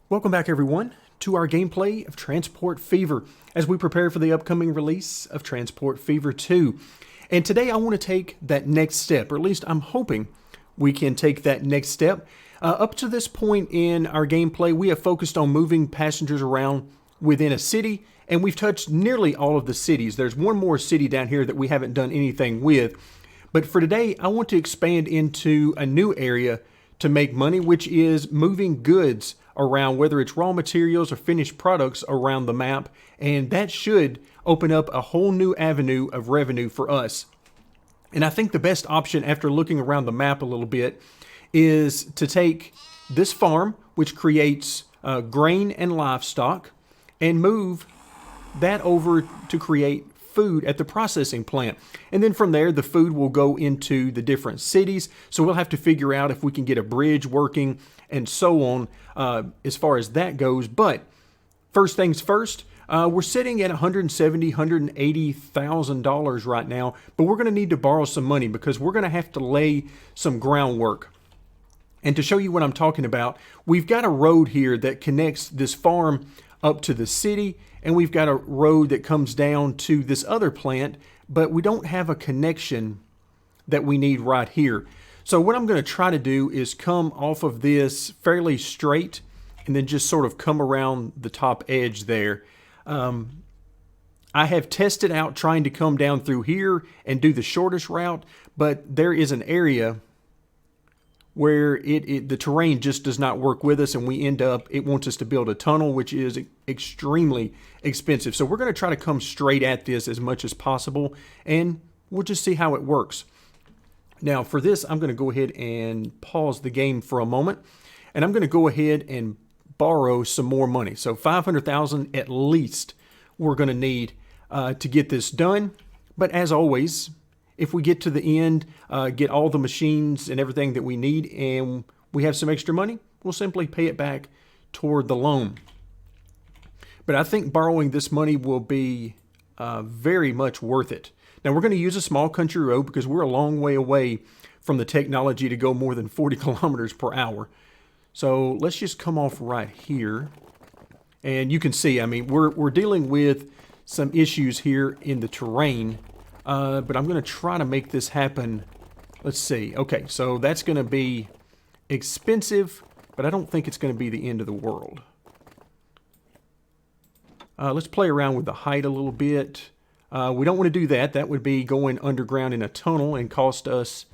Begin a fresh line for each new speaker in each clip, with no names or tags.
Welcome back, everyone, to our gameplay of Transport Fever as we prepare for the upcoming release of Transport Fever 2. And today I want to take that next step, or at least I'm hoping we can take that next step. Up to this point in our gameplay, we have focused on moving passengers around within a city, and we've touched nearly all of the cities. There's one more city down here that we haven't done anything with. But for today, I want to expand into a new area to make money, which is moving goods around, whether it's raw materials or finished products around the map, and that should open up a whole new avenue of revenue for us. And I think the best option, after looking around the map a little bit, is to take this farm, which creates grain and livestock, and move that over to create food at the processing plant. And then from there, the food will go into the different cities. So we'll have to figure out if we can get a bridge working and so on as far as that goes. But first things first, we're sitting at $170,000, $180,000 right now, but we're going to need to borrow some money because we're going to have to lay some groundwork. And to show you what I'm talking about, we've got a road here that connects this farm up to the city, and we've got a road that comes down to this other plant, but we don't have a connection that we need right here. So what I'm going to try to do is come off of this fairly straight and then just sort of come around the top edge there. I have tested out trying to come down through here and do the shortest route, but there is an area where the terrain just does not work with us, and it wants us to build a tunnel, which is extremely expensive. So we're going to try to come straight at this as much as possible, and we'll just see how it works. Now for this, I'm going to go ahead and pause the game for a moment, and I'm going to go ahead and borrow some more money. So 500,000 at least we're going to need to get this done. But as always, if we get to the end, get all the machines and everything that we need, and we have some extra money, we'll simply pay it back toward the loan. But I think borrowing this money will be very much worth it. Now we're going to use a small country road because we're a long way away from the technology to go more than 40 kilometers per hour. So let's just come off right here. And you can see, I mean, we're dealing with some issues here in the terrain. But I'm going to try to make this happen. Let's see. Okay, so that's going to be expensive, but I don't think it's going to be the end of the world. Let's play around with the height a little bit. We don't want to do that. That would be going underground in a tunnel and cost us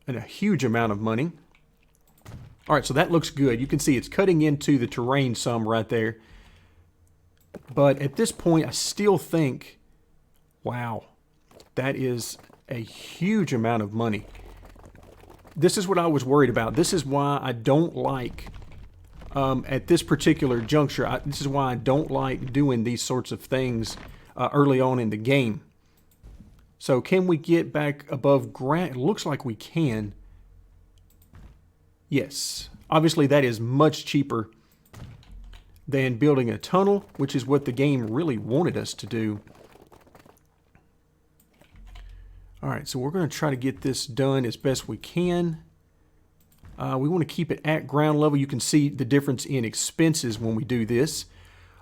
a huge amount of money. All right, so that looks good. You can see it's cutting into the terrain some right there. But at this point, I still think, wow, that is a huge amount of money. This is what I was worried about. This is why I don't like, at this particular juncture, this is why I don't like doing these sorts of things early on in the game. So can we get back above ground? It looks like we can. Yes. Obviously that is much cheaper than building a tunnel, which is what the game really wanted us to do. All right, so we're going to try to get this done as best we can. We want to keep it at ground level. You can see the difference in expenses when we do this.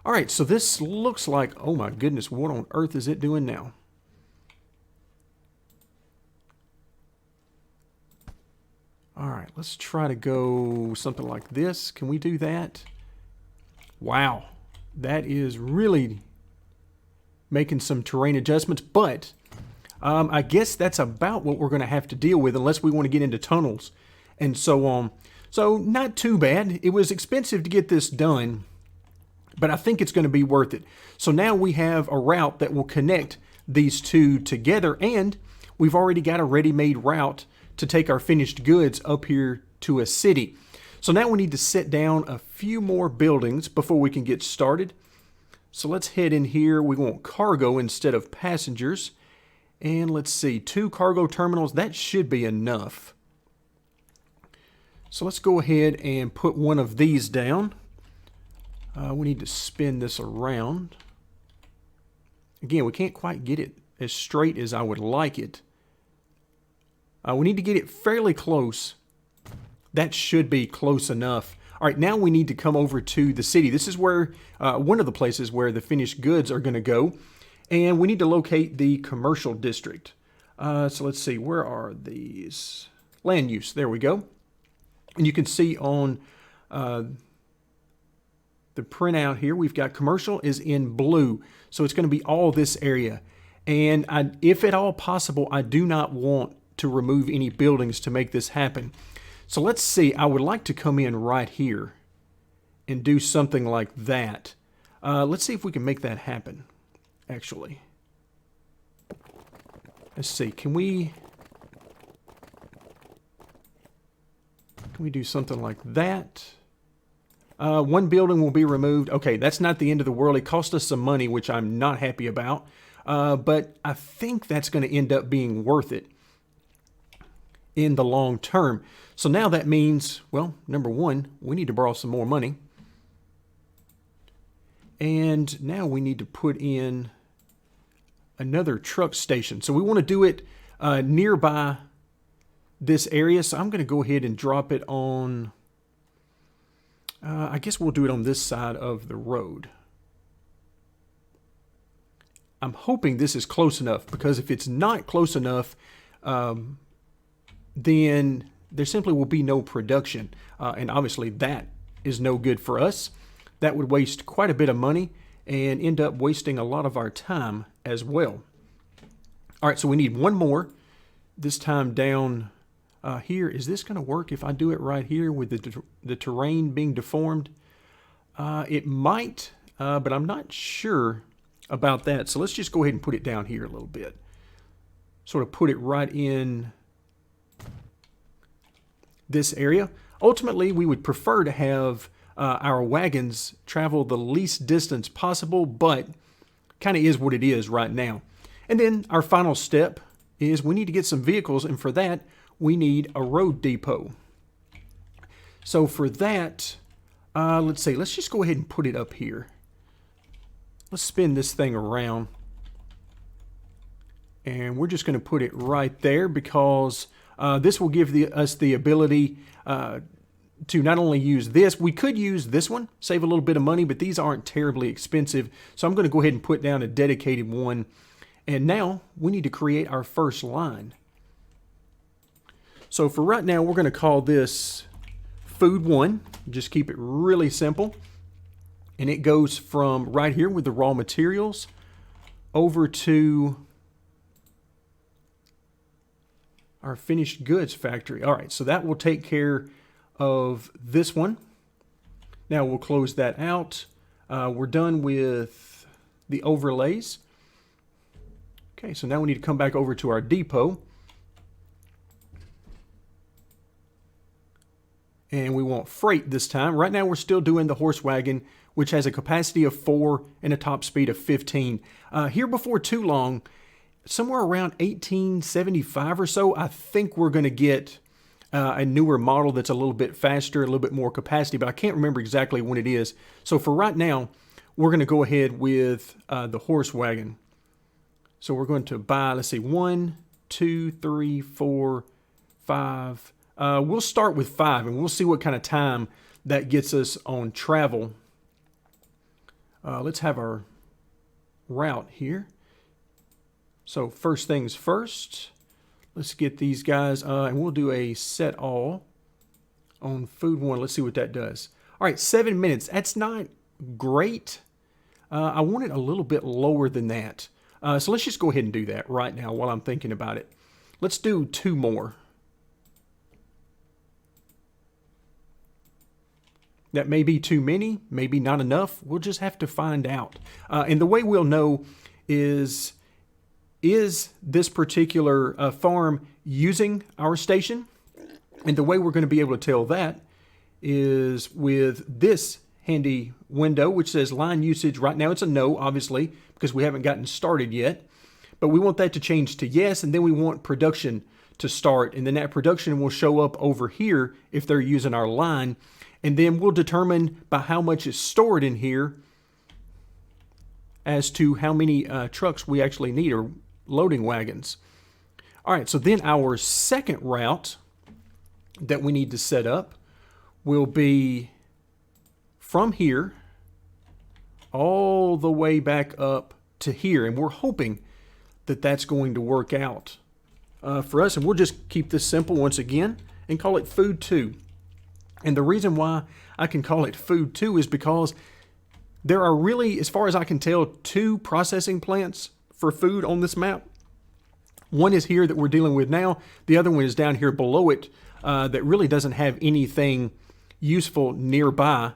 All right, so this looks like, oh my goodness, what on earth is it doing now? All right, let's try to go something like this. Can we do that? Wow, that is really making some terrain adjustments, but I guess that's about what we're going to have to deal with unless we want to get into tunnels and so on. So not too bad. It was expensive to get this done, but I think it's going to be worth it. So now we have a route that will connect these two together, and we've already got a ready-made route to take our finished goods up here to a city. So now we need to set down a few more buildings before we can get started. So let's head in here. We want cargo instead of passengers. And let's see, 2 cargo terminals, that should be enough. So let's go ahead and put one of these down. We need to spin this around. Again, we can't quite get it as straight as I would like it. We need to get it fairly close. That should be close enough. All right, now we need to come over to the city. This is where one of the places where the finished goods are going to go. And we need to locate the commercial district. So let's see, where are these? Land use, there we go. And you can see on the printout here, we've got commercial is in blue. So it's going to be all this area. And if at all possible, I do not want to remove any buildings to make this happen. So let's see, I would like to come in right here and do something like that. Let's see if we can make that happen, actually. Let's see, can we do something like that? One building will be removed. Okay, that's not the end of the world. It cost us some money, which I'm not happy about. But I think that's going to end up being worth it in the long term. So now that means, well, number one, we need to borrow some more money. And now we need to put in another truck station. So we want to do it nearby this area. So I'm going to go ahead and drop it on, I guess we'll do it on this side of the road. I'm hoping this is close enough, because if it's not close enough, then there simply will be no production. And obviously that is no good for us. That would waste quite a bit of money and end up wasting a lot of our time as well. All right, so we need one more, this time down here. Is this going to work if I do it right here with the terrain being deformed? It might, but I'm not sure about that. So let's just go ahead and put it down here a little bit. Sort of put it right in this area. Ultimately, we would prefer to have our wagons travel the least distance possible, but kind of is what it is right now. And then our final step is we need to get some vehicles, and for that, we need a road depot. So for that, let's see, let's just go ahead and put it up here. Let's spin this thing around. And we're just going to put it right there, because this will give us the ability to not only use this, we could use this one, save a little bit of money, but these aren't terribly expensive. So I'm going to go ahead and put down a dedicated one. And now we need to create our first line. So for right now, we're going to call this Food 1. Just keep it really simple. And it goes from right here with the raw materials over to our finished goods factory. All right, so that will take care of this one. Now we'll close that out. We're done with the overlays. Okay, so now we need to come back over to our depot. And we want freight this time. Right now we're still doing the horse wagon, which has a capacity of 4 and a top speed of 15. Here before too long, somewhere around 1875 or so, I think we're going to get a newer model that's a little bit faster, a little bit more capacity, but I can't remember exactly when it is. So for right now, we're going to go ahead with the horse wagon. So we're going to buy, let's see, 1, 2, 3, 4, 5. We'll start with 5, and we'll see what kind of time that gets us on travel. Let's have our route here. So first things first, let's get these guys, and we'll do a set all on Food 1. Let's see what that does. All right, 7 minutes. That's not great. I want it a little bit lower than that. So let's just go ahead and do that right now while I'm thinking about it. Let's do 2 more. That may be too many, maybe not enough. We'll just have to find out. And the way we'll know is this particular farm using our station? And the way we're going to be able to tell that is with this handy window, which says line usage. Right now it's a no, obviously, because we haven't gotten started yet. But we want that to change to yes, and then we want production to start. And then that production will show up over here if they're using our line. And then we'll determine by how much is stored in here as to how many trucks we actually need, or loading wagons. All right, so then our second route that we need to set up will be from here all the way back up to here. And we're hoping that that's going to work out for us. And we'll just keep this simple once again and call it food 2. And the reason why I can call it food 2 is because there are really, as far as I can tell, 2 processing plants for food on this map. One is here that we're dealing with now. The other one is down here below it that really doesn't have anything useful nearby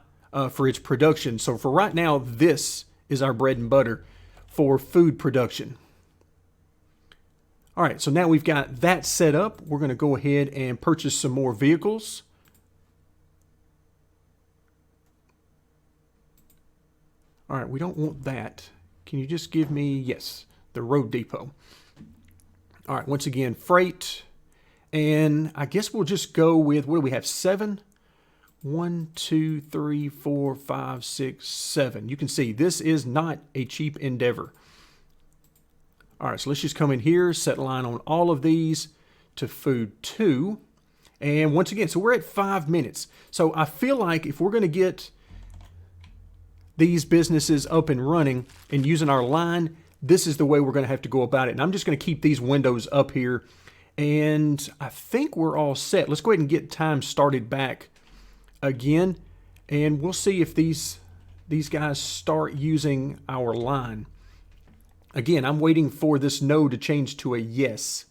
for its production. So for right now, this is our bread and butter for food production. All right, so now we've got that set up. We're going to go ahead and purchase some more vehicles. All right, we don't want that. Can you just give me, yes, the road depot. All right, once again, freight. And I guess we'll just go with, what do we have, 7? 1, 2, 3, 4, 5, 6, 7. You can see this is not a cheap endeavor. All right, so let's just come in here, set line on all of these to food 2. And once again, so we're at 5 minutes. So I feel like if we're going to get these businesses up and running and using our line, this is the way we're going to have to go about it. And I'm just going to keep these windows up here. And I think we're all set. Let's go ahead and get time started back again. And we'll see if these guys start using our line. Again, I'm waiting for this no to change to a yes.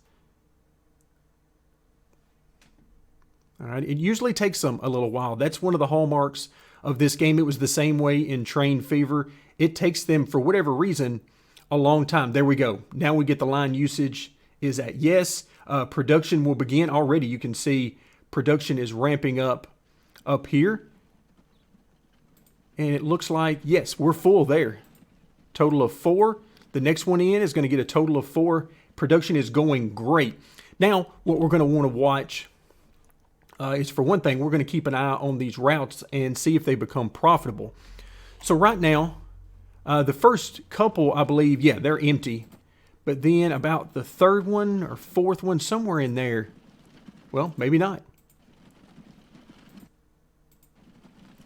All right, it usually takes them a little while. That's one of the hallmarks of this game. It was the same way in Train Fever. It takes them, for whatever reason, a long time. There we go. Now we get the line usage is at yes. Production will begin already. You can see production is ramping up here. And it looks like, yes, we're full there. Total of 4. The next one in is going to get a total of 4. Production is going great. Now, what we're going to want to watch is, for one thing, we're going to keep an eye on these routes and see if they become profitable. So right now, the first couple, I believe, yeah, they're empty. But then about the third one or fourth one, somewhere in there, well, maybe not.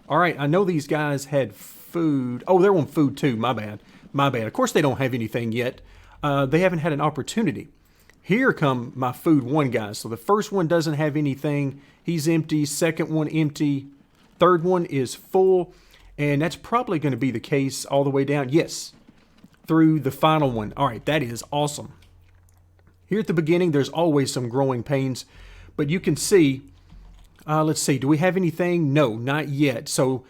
All right, I know these guys had food. Oh, they're on food 2. My bad. My bad. Of course, they don't have anything yet. They haven't had an opportunity. Here come my food 1 guys. So the first one doesn't have anything. He's empty. Second one empty. Third one is full. And that's probably going to be the case all the way down. Yes, through the final one. All right, that is awesome. Here at the beginning, there's always some growing pains. But you can see, let's see, do we have anything? No, not yet. So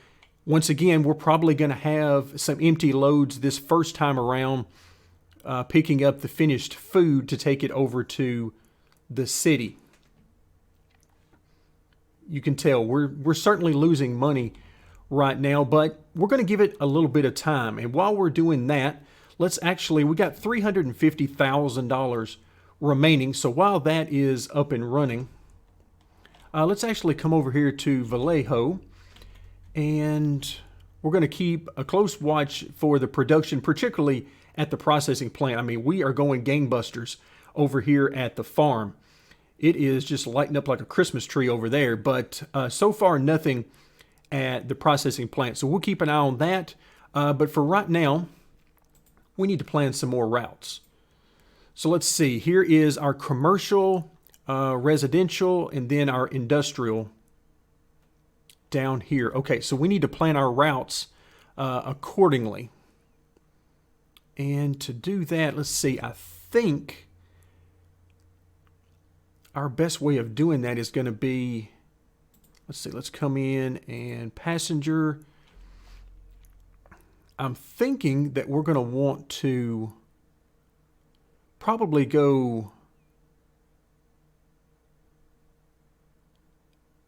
once again, we're probably going to have some empty loads this first time around, picking up the finished food to take it over to the city. You can tell we're certainly losing money right now, but we're going to give it a little bit of time. And while we're doing that, we got $350,000 remaining. So while that is up and running, let's actually come over here to Vallejo, and we're going to keep a close watch for the production, particularly at the processing plant. I mean, we are going gangbusters over here at the farm. It is just lighting up like a Christmas tree over there, but so far nothing at the processing plant. So we'll keep an eye on that. But for right now, we need to plan some more routes. So let's see. Here is our commercial, residential, and then our industrial down here. Okay, so we need to plan our routes accordingly. And to do that, let's see. I think our best way of doing that is going to be, let's see, let's come in and passenger. I'm thinking that we're going to want to probably go,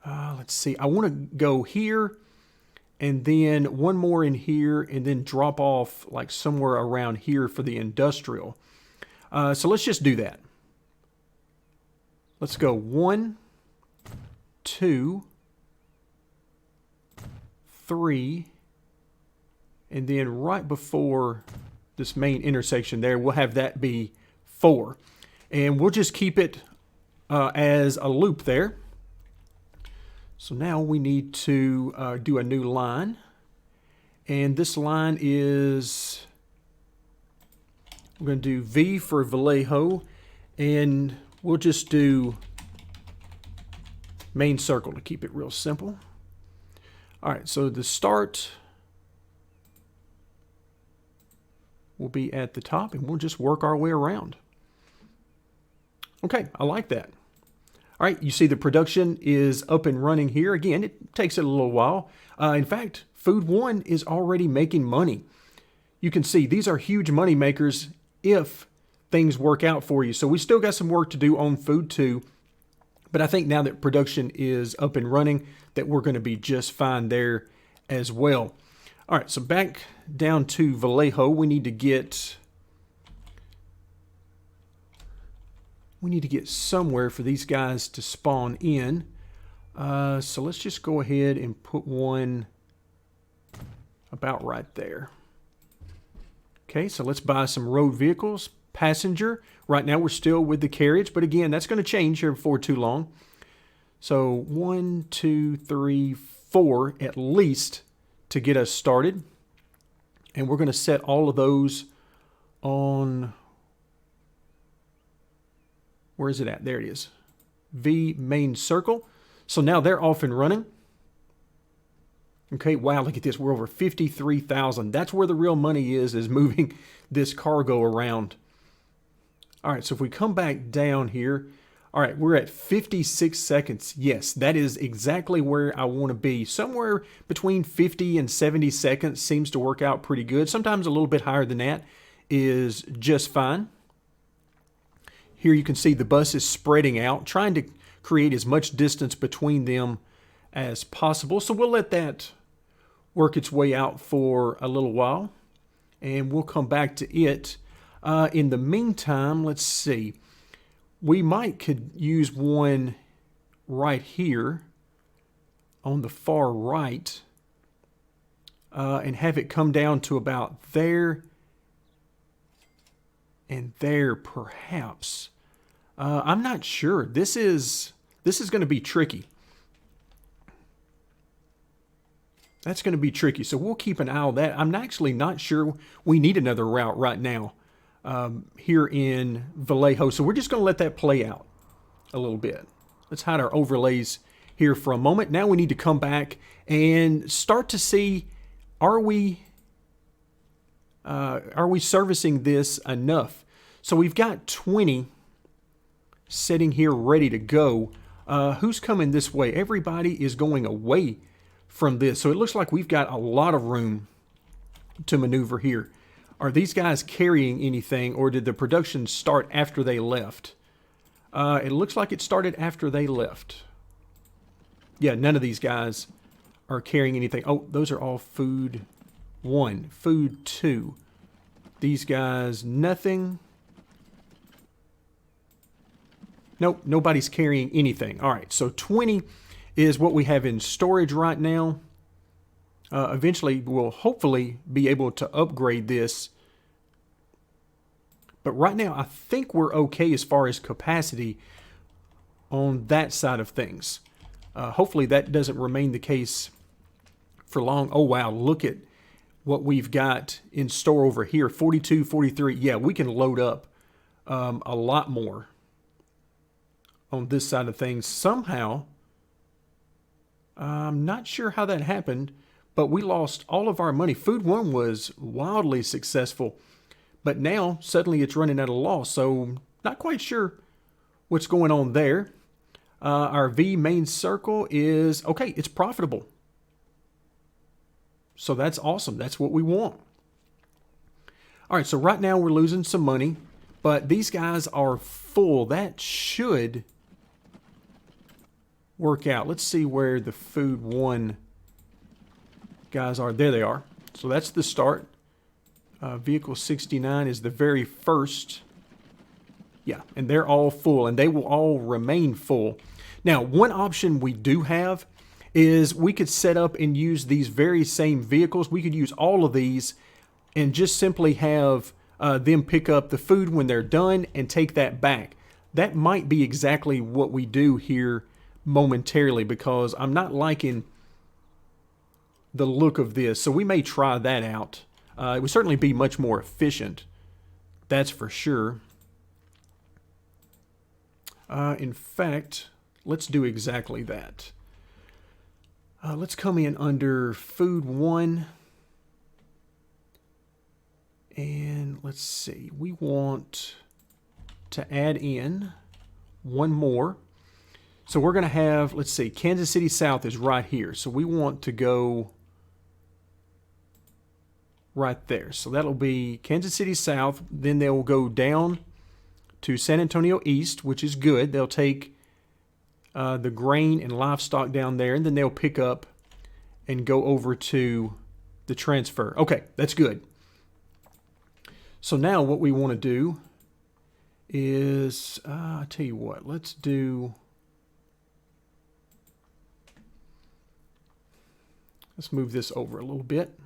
let's see, I want to go here and then one more in here and then drop off like somewhere around here for the industrial. So let's just do that. Let's go 1, 2, 3, and then right before this main intersection there, we'll have that be 4. And we'll just keep it as a loop there. So now we need to do a new line. And this line is, we're going to do V for Vallejo, and we'll just do main circle to keep it real simple. All right, so the start will be at the top, and we'll just work our way around. Okay, I like that. All right, you see the production is up and running here. Again, it takes it a little while. In fact, Food 1 is already making money. You can see these are huge money makers if things work out for you. So we still got some work to do on Food 2, but I think now that production is up and running, that we're going to be just fine there as well. All right, so back down to Vallejo, we need to get somewhere for these guys to spawn in. So let's just go ahead and put one about right there. Okay, so let's buy some road vehicles. Passenger, right now we're still with the carriage, but again, that's going to change here before too long. So 1, 2, 3, 4 at least to get us started. And we're going to set all of those on, where is it at? There it is. V main circle. So now they're off and running. Okay, wow, look at this. We're over 53,000. That's where the real money is moving this cargo around. All right, so if we come back down here, all right, we're at 56 seconds. Yes, that is exactly where I want to be. Somewhere between 50 and 70 seconds seems to work out pretty good. Sometimes a little bit higher than that is just fine. Here you can see the bus is spreading out, trying to create as much distance between them as possible. So we'll let that work its way out for a little while, and we'll come back to it. In the meantime, let's see. We could use one right here on the far right and have it come down to about there and there perhaps. I'm not sure. This is going to be tricky. That's going to be tricky. So we'll keep an eye on that. I'm actually not sure we need another route right now here in Vallejo. So we're just going to let that play out a little bit. Let's hide our overlays here for a moment. Now we need to come back and start to see, are we servicing this enough? So we've got 20 sitting here ready to go. Who's coming this way? Everybody is going away from this. So it looks like we've got a lot of room to maneuver here. Are these guys carrying anything, or did the production start after they left? It looks like it started after they left. Yeah, none of these guys are carrying anything. Oh, those are all Food 1. Food 2. These guys, nothing. Nope, nobody's carrying anything. All right, so 20 is what we have in storage right now. Eventually, we'll hopefully be able to upgrade this. But right now, I think we're okay as far as capacity on that side of things. Hopefully, that doesn't remain the case for long. Oh, wow, look at what we've got in store over here. 42, 43. Yeah, we can load up a lot more on this side of things. Somehow, I'm not sure how that happened, but we lost all of our money. Food 1 was wildly successful, but now suddenly it's running at a loss. So not quite sure what's going on there. Our V main circle is, okay, it's profitable. So that's awesome. That's what we want. All right, so right now we're losing some money, but these guys are full. That should work out. Let's see where the Food 1 guys are. There they are. So that's the start. Vehicle 69 is the very first. Yeah, and they're all full, and they will all remain full. Now, one option we do have is we could set up and use these very same vehicles. We could use all of these and just simply have them pick up the food when they're done and take that back. That might be exactly what we do here momentarily, because I'm not liking the look of this, so we may try that out. It would certainly be much more efficient, that's for sure. In fact, let's do exactly that. Let's come in under food 1. And let's see, we want to add in one more. So we're going to have, let's see, Kansas City South is right here. So we want to go right there. So that'll be Kansas City South. Then they'll go down to San Antonio East, which is good. They'll take the grain and livestock down there, and then they'll pick up and go over to the transfer. Okay, that's good. So now what we want to do is, I'll tell you what, let's move this over a little bit.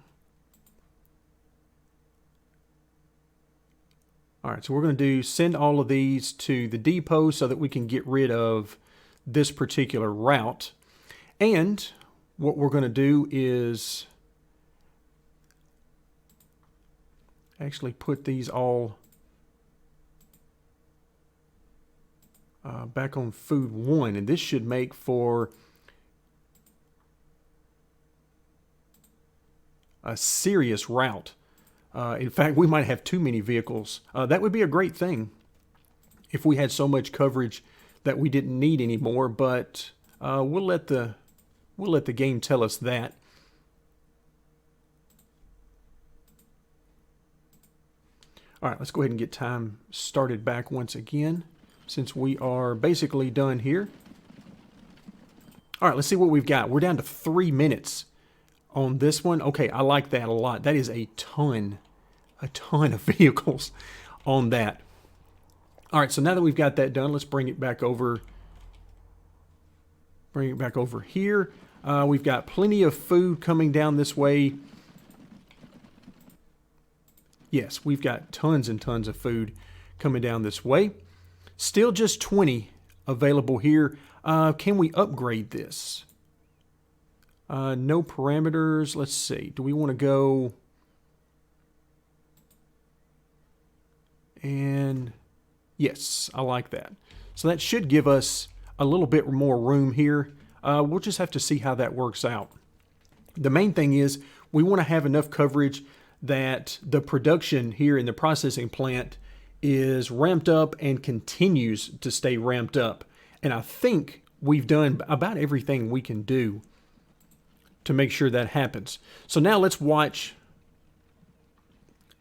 All right, so we're going to send all of these to the depot so that we can get rid of this particular route. And what we're going to do is actually put these all back on food 1, and this should make for a serious route. In fact, we might have too many vehicles. That would be a great thing if we had so much coverage that we didn't need anymore, but we'll let the game tell us that. All right, let's go ahead and get time started back once again, since we are basically done here. All right, let's see what we've got. We're down to 3 minutes on this one. Okay, I like that a lot. That is a ton of vehicles on that. All right, so now that we've got that done, let's bring it back over. Bring it back over here. We've got plenty of food coming down this way. Yes, we've got tons and tons of food coming down this way. Still just 20 available here. Can we upgrade this? No parameters. Let's see. Do we want to go? And yes, I like that. So that should give us a little bit more room here. We'll just have to see how that works out. The main thing is we want to have enough coverage that the production here in the processing plant is ramped up and continues to stay ramped up. And I think we've done about everything we can do to make sure that happens. So now let's watch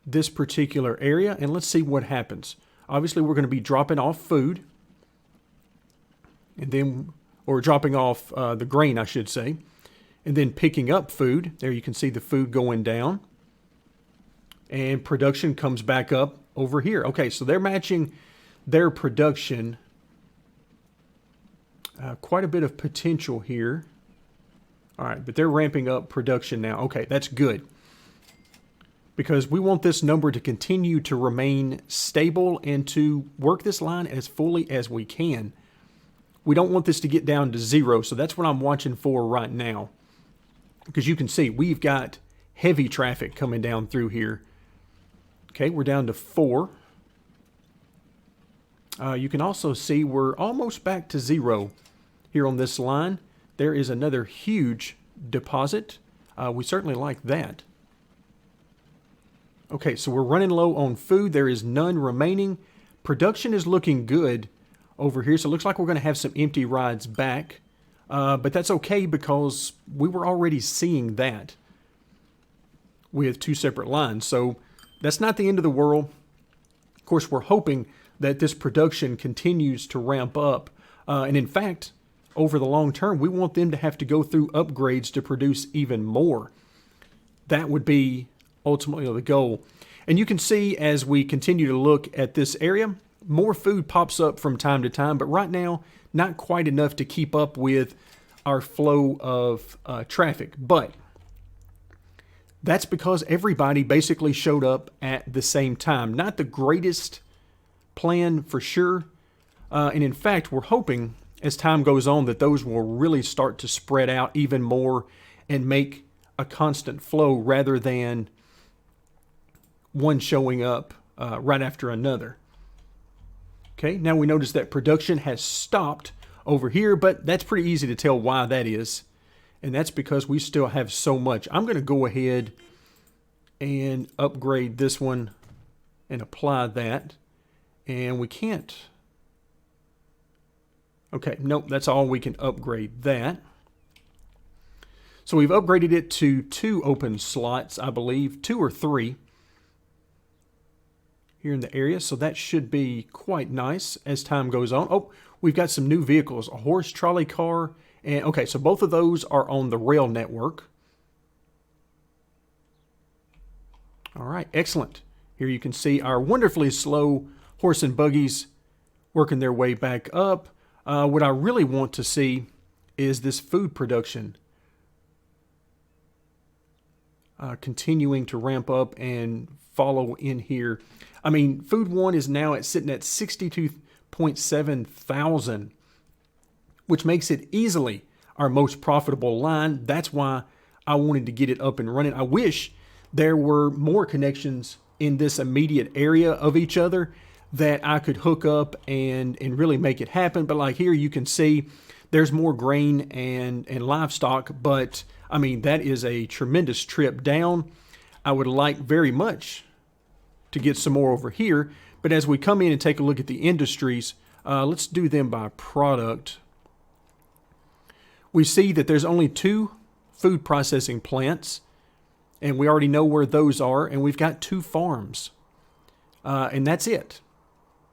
this particular area and let's see what happens. Obviously, we're going to be dropping off food, and then, or dropping off the grain, I should say, and then picking up food. There you can see the food going down, and production comes back up over here. Okay, so they're matching their production. Quite a bit of potential here. All right, but they're ramping up production now. Okay, that's good, because we want this number to continue to remain stable and to work this line as fully as we can. We don't want this to get down to 0, so that's what I'm watching for right now. Because you can see we've got heavy traffic coming down through here. Okay, we're down to 4. You can also see we're almost back to 0 here on this line. There is another huge deposit. We certainly like that. Okay, so we're running low on food. There is none remaining. Production is looking good over here, so it looks like we're going to have some empty rides back. But that's okay, because we were already seeing that with 2 separate lines. So that's not the end of the world. Of course, we're hoping that this production continues to ramp up. And in fact, over the long term, we want them to have to go through upgrades to produce even more. That would be ultimately the goal. And you can see as we continue to look at this area, more food pops up from time to time, but right now, not quite enough to keep up with our flow of traffic. But that's because everybody basically showed up at the same time. Not the greatest plan for sure. And in fact, we're hoping as time goes on that those will really start to spread out even more and make a constant flow rather than one showing up right after another. Okay, now we notice that production has stopped over here, but that's pretty easy to tell why that is. And that's because we still have so much. I'm going to go ahead and upgrade this one and apply that. And we can't. Okay, nope, that's all we can upgrade that. So we've upgraded it to 2 open slots, I believe, 2 or 3 here in the area. So that should be quite nice as time goes on. Oh, we've got some new vehicles, a horse trolley car. And okay, so both of those are on the rail network. All right, excellent. Here you can see our wonderfully slow horse and buggies working their way back up. What I really want to see is this food production continuing to ramp up and follow in here. I mean, Food 1 is now sitting at 62.7 thousand, which makes it easily our most profitable line. That's why I wanted to get it up and running. I wish there were more connections in this immediate area of each other that I could hook up and really make it happen. But like here, you can see there's more grain and livestock, but I mean, that is a tremendous trip down. I would like very much to get some more over here. But as we come in and take a look at the industries, let's do them by product. We see that there's only 2 food processing plants, and we already know where those are, and we've got 2 farms, and that's it.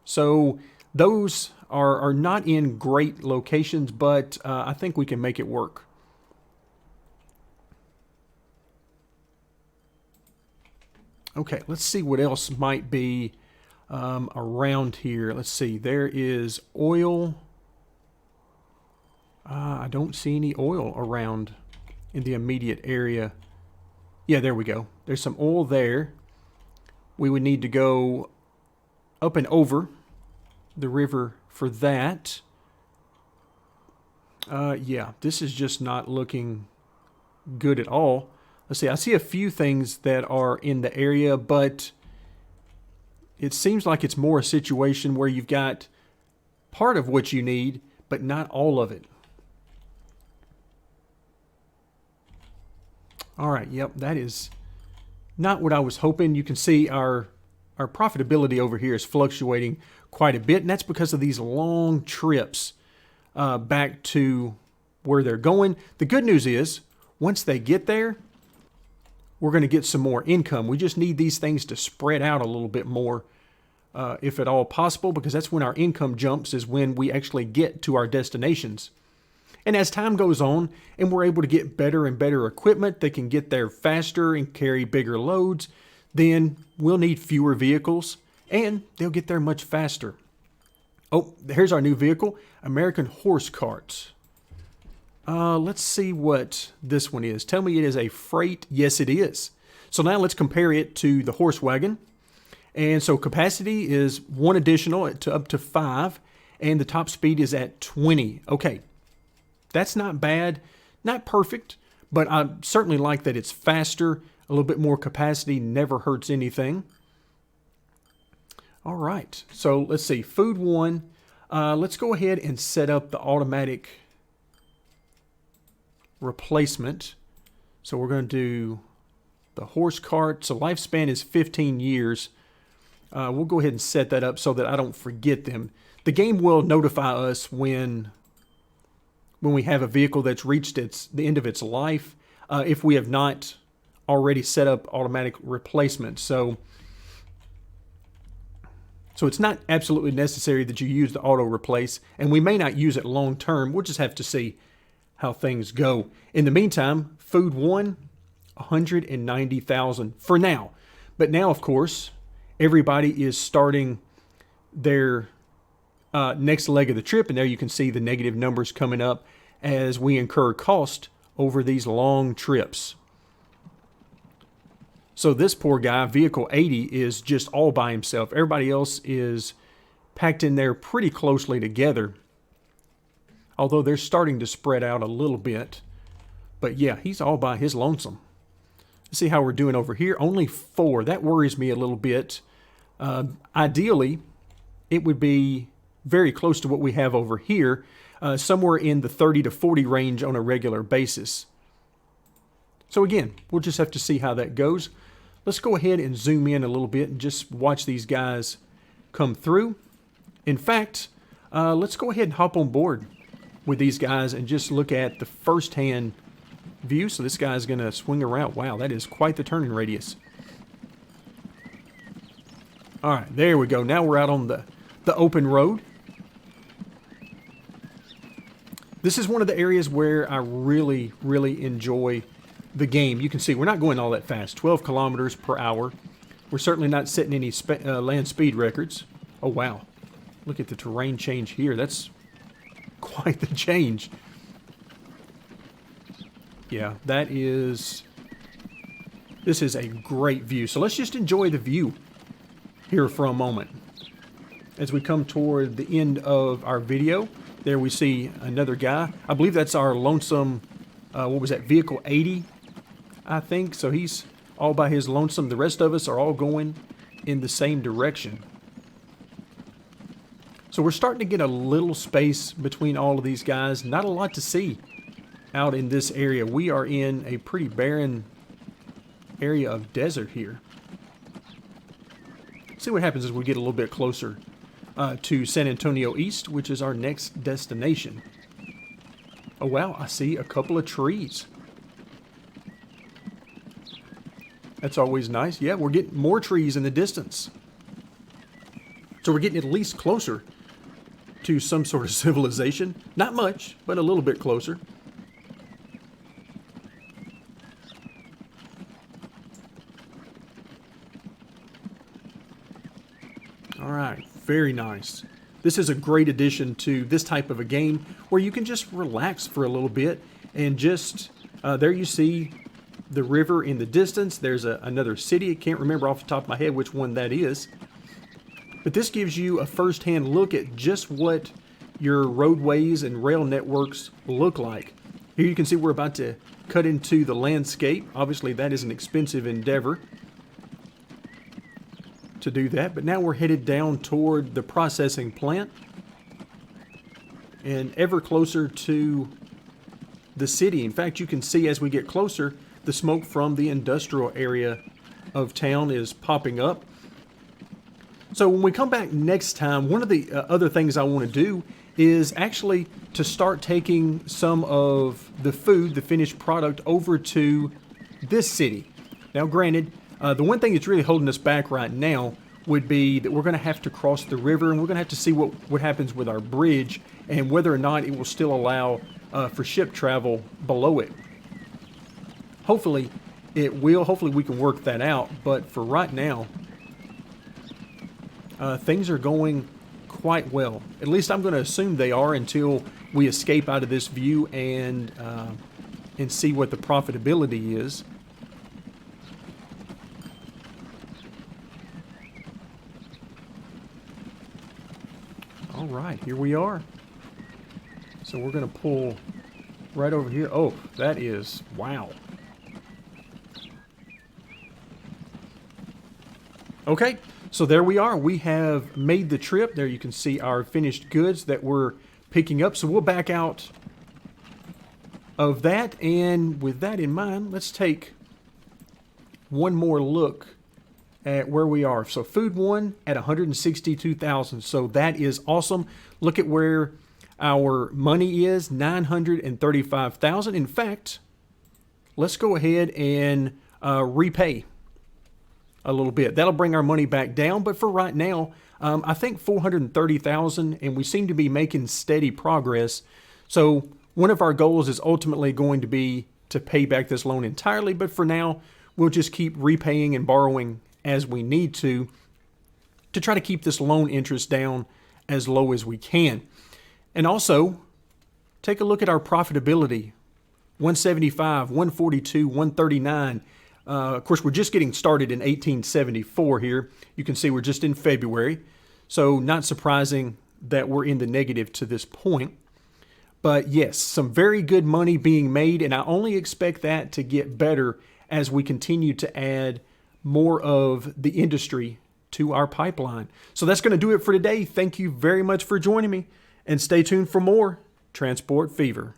So those are not in great locations, but I think we can make it work. Okay, let's see what else might be around here. Let's see, there is oil. I don't see any oil around in the immediate area. Yeah, there we go. There's some oil there. We would need to go up and over the river for that. Yeah, this is just not looking good at all. Let's see, I see a few things that are in the area, but it seems like it's more a situation where you've got part of what you need, but not all of it. All right, yep, that is not what I was hoping. You can see our profitability over here is fluctuating quite a bit, and that's because of these long trips back to where they're going. The good news is, once they get there, we're going to get some more income. We just need these things to spread out a little bit more, if at all possible, because that's when our income jumps, is when we actually get to our destinations. And as time goes on and we're able to get better and better equipment that can get there faster and carry bigger loads, then we'll need fewer vehicles and they'll get there much faster. Oh, here's our new vehicle, American horse carts. Let's see what this one is. Tell me it is a freight. Yes, it is. So now let's compare it to the horse wagon. And so capacity is 1 additional to up to 5, and the top speed is at 20. Okay, that's not bad, not perfect, but I certainly like that it's faster. A little bit more capacity never hurts anything. All right, so let's see, Food 1. Let's go ahead and set up the automatic replacement. So we're going to do the horse cart. So lifespan is 15 years. We'll go ahead and set that up so that I don't forget them. The game will notify us when we have a vehicle that's reached the end of its life, if we have not already set up automatic replacement. So it's not absolutely necessary that you use the auto replace, and we may not use it long term. We'll just have to see how things go. In the meantime, Food 1, 190,000 for now. But now, of course, everybody is starting their next leg of the trip, and there you can see the negative numbers coming up as we incur cost over these long trips. So this poor guy, Vehicle 80, is just all by himself. Everybody else is packed in there pretty closely together, although they're starting to spread out a little bit. But yeah, he's all by his lonesome. See how we're doing over here. Only 4. That worries me a little bit. Ideally, it would be very close to what we have over here, somewhere in the 30 to 40 range on a regular basis. So again, we'll just have to see how that goes. Let's go ahead and zoom in a little bit and just watch these guys come through. In fact, let's go ahead and hop on board with these guys and just look at the first-hand view. So this guy's going to swing around. Wow, that is quite the turning radius. All right, there we go. Now we're out on the open road. This is one of the areas where I really, really enjoy the game. You can see we're not going all that fast, 12 kilometers per hour. We're certainly not setting any land speed records. Oh, wow. Look at the terrain change here. That's quite the change. Yeah, this is a great view. So let's just enjoy the view here for a moment. As we come toward the end of our video, there we see another guy. I believe that's our lonesome, what was that, vehicle 80, I think. So he's all by his lonesome. The rest of us are all going in the same direction. So we're starting to get a little space between all of these guys. Not a lot to see out in this area. We are in a pretty barren area of desert here. See what happens as we get a little bit closer to San Antonio East, which is our next destination. Oh wow, I see a couple of trees. That's always nice. Yeah, we're getting more trees in the distance. So we're getting at least closer to some sort of civilization. Not much, but a little bit closer. All right, very nice. This is a great addition to this type of a game where you can just relax for a little bit and just, there you see the river in the distance. There's another city. I can't remember off the top of my head which one that is. But this gives you a first-hand look at just what your roadways and rail networks look like. Here you can see we're about to cut into the landscape. Obviously, that is an expensive endeavor to do that. But now we're headed down toward the processing plant and ever closer to the city. In fact, you can see as we get closer, the smoke from the industrial area of town is popping up. So when we come back next time, one of the other things I want to do is actually to start taking some of the food, the finished product, over to this city. Now granted, the one thing that's really holding us back right now would be that we're going to have to cross the river, and we're going to have to see what happens with our bridge and whether or not it will still allow for ship travel below it. Hopefully it will. Hopefully we can work that out. But for right now, things are going quite well. At least I'm going to assume they are until we escape out of this view and see what the profitability is. All right, here we are. So we're going to pull right over here. Oh, that is, wow. Okay, so there we are. We have made the trip. There you can see our finished goods that we're picking up. So we'll back out of that. And with that in mind, let's take one more look at where we are. So food one at 162,000. So that is awesome. Look at where our money is, 935,000. In fact, let's go ahead and repay a little bit. That'll bring our money back down. But for right now, I think 430,000, and we seem to be making steady progress. So one of our goals is ultimately going to be to pay back this loan entirely. But for now, we'll just keep repaying and borrowing as we need to try to keep this loan interest down as low as we can. And also, take a look at our profitability. 175, 142, 139. Of course, we're just getting started in 1874 here. You can see we're just in February. So not surprising that we're in the negative to this point. But yes, some very good money being made, and I only expect that to get better as we continue to add more of the industry to our pipeline. So that's going to do it for today. Thank you very much for joining me, and stay tuned for more Transport Fever.